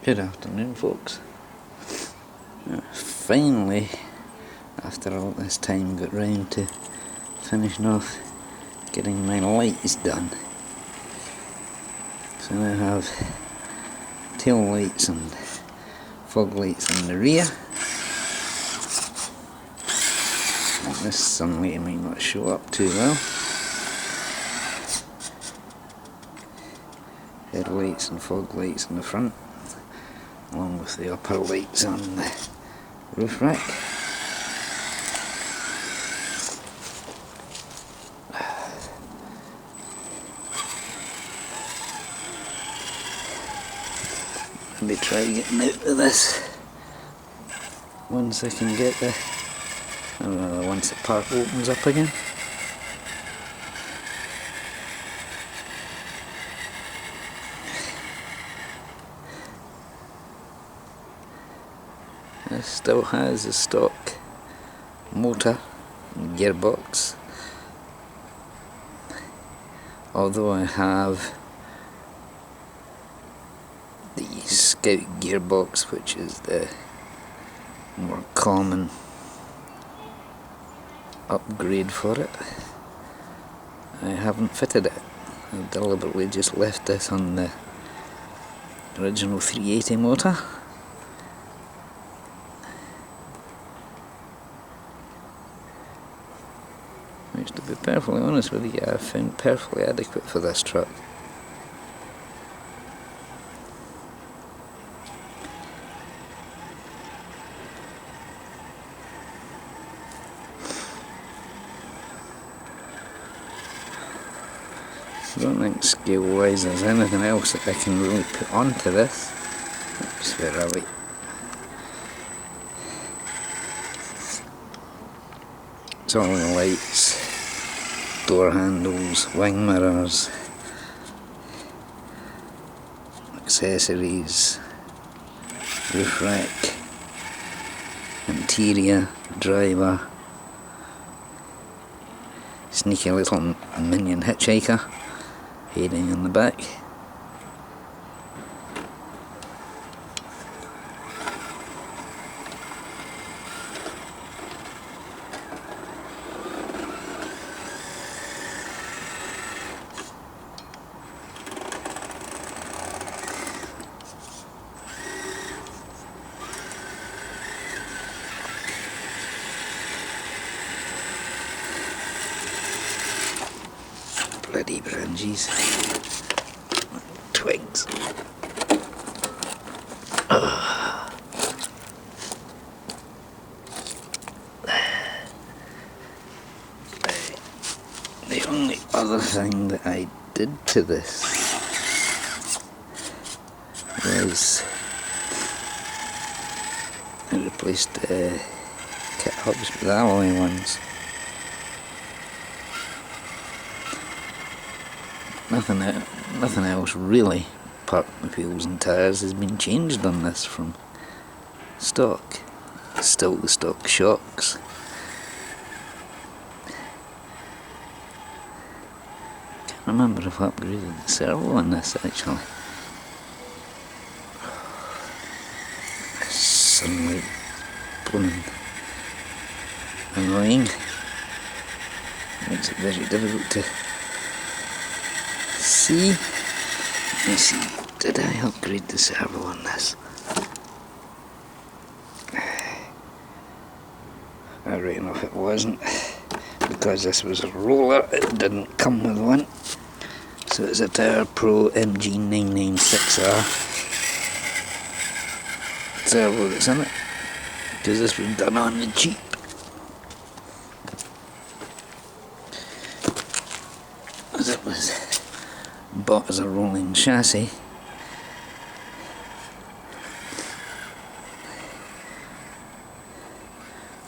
Good afternoon, folks. Finally, after all this time, got round to finishing off getting my lights done. So now I have tail lights and fog lights in the rear. And this sunlight might not show up too well. Headlights and fog lights in the front, along with the upper lights on the roof rack. Maybe try getting out of this once I can get once the park opens up again. This still has a stock motor and gearbox, although I have the Scout gearbox, which is the more common upgrade for it. I haven't fitted it. I deliberately just left this on the original 380 motor. Which, to be perfectly honest with you, I found perfectly adequate for this truck. I don't think scale-wise there's anything else that I can really put onto this. Oops, where are we? It's all the lights, door handles, wing mirrors, accessories, roof rack, interior, driver, sneaky little minion hitchhiker hiding in the back. Bloody branches. Twigs. The only other thing that I did to this was I replaced the kit hubs with alloy ones. Nothing else really, apart from the wheels and tyres, has been changed on this from stock. It's still the stock shocks. Can't remember if I upgraded the servo on this actually. Sunlight blooming annoying. Makes it very difficult to see. Let me see, did I upgrade the servo on this? Right enough it wasn't, because this was a roller, it didn't come with one. So it's a TowerPro MG996R servo that's in it, because this was done on the cheap. As it was bought as a rolling chassis.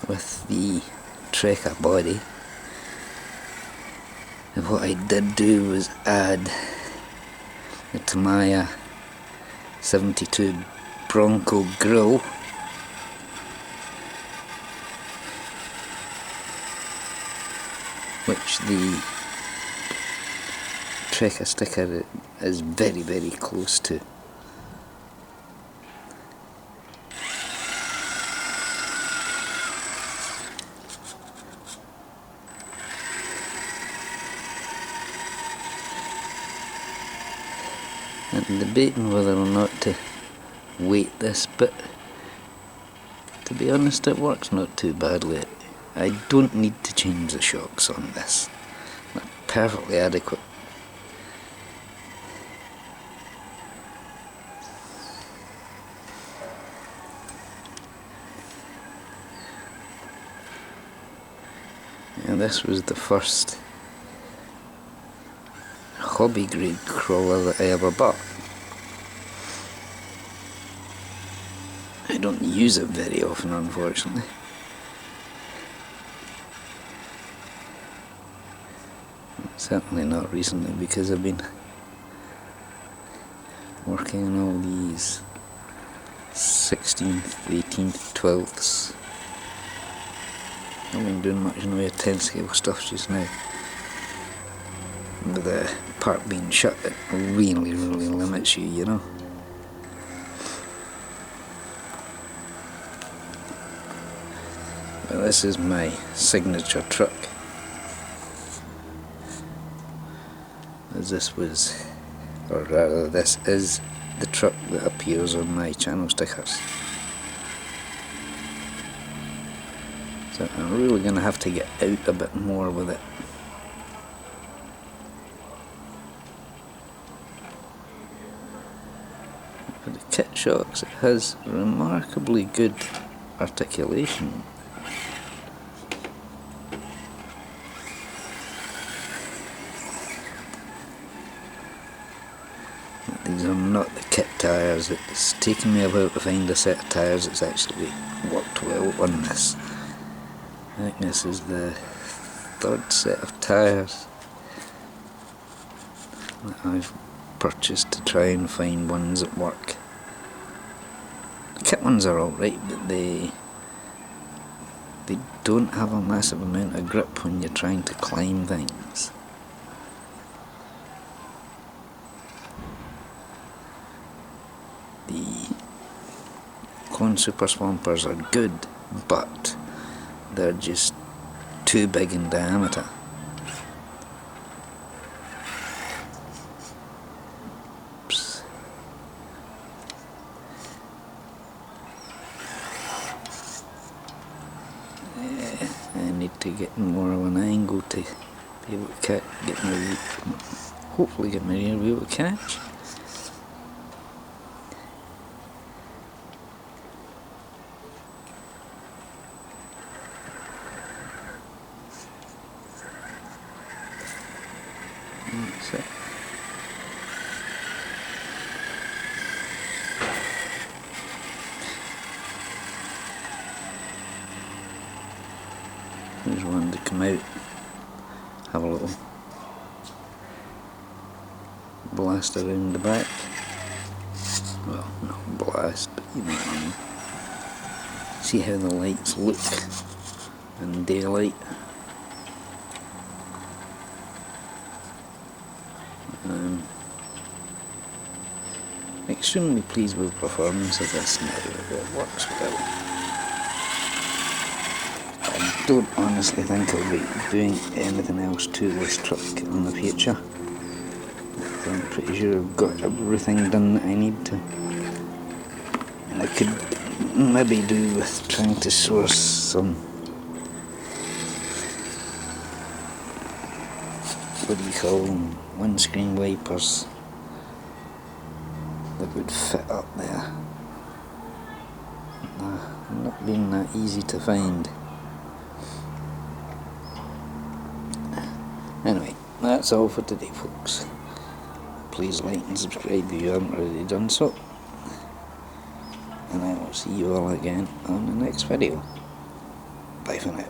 With the Trekker body. And what I did do was add the Tamiya 72 Bronco grille, which the Trekker sticker is very, very close to. I'm debating whether or not to weight this, but to be honest, it works not too badly. I don't need to change the shocks on this. They're perfectly adequate. And this was the first hobby grade crawler that I ever bought. I don't use it very often, unfortunately. Certainly not recently, because I've been working on all these 16th, 18th, 12ths. I haven't been doing much in the way of 10 scale stuff just now. With the park being shut, it really limits you, you know. But this is my signature truck. As this was, or rather this is the truck that appears on my channel stickers. So I'm really going to have to get out a bit more with it. For the kit shocks, it has remarkably good articulation. These are not the kit tyres. It's taken me a while to find a set of tyres that's actually worked well on this. I think this is the third set of tyres that I've purchased to try and find ones that work. The kit ones are alright, but they don't have a massive amount of grip when you're trying to climb things. The Clone Super Swampers are good, but they're just too big in diameter. Oops. I need to get more of an angle to be able to get my hopefully get my rear wheel to catch. That's it. There's one to come out, have a little blast around the back. Well, not blast, but you know what I mean. See how the lights look in daylight. Extremely pleased with the performance of this now. It works well. I don't honestly think I'll be doing anything else to this truck in the future. I'm pretty sure I've got everything done that I need to. And I could maybe do with trying to source some, what do you call them, windscreen wipers that would fit up there. Not being that easy to find. Anyway, that's all for today, folks. Please like and subscribe if you haven't already done so. And I will see you all again on the next video. Bye for now.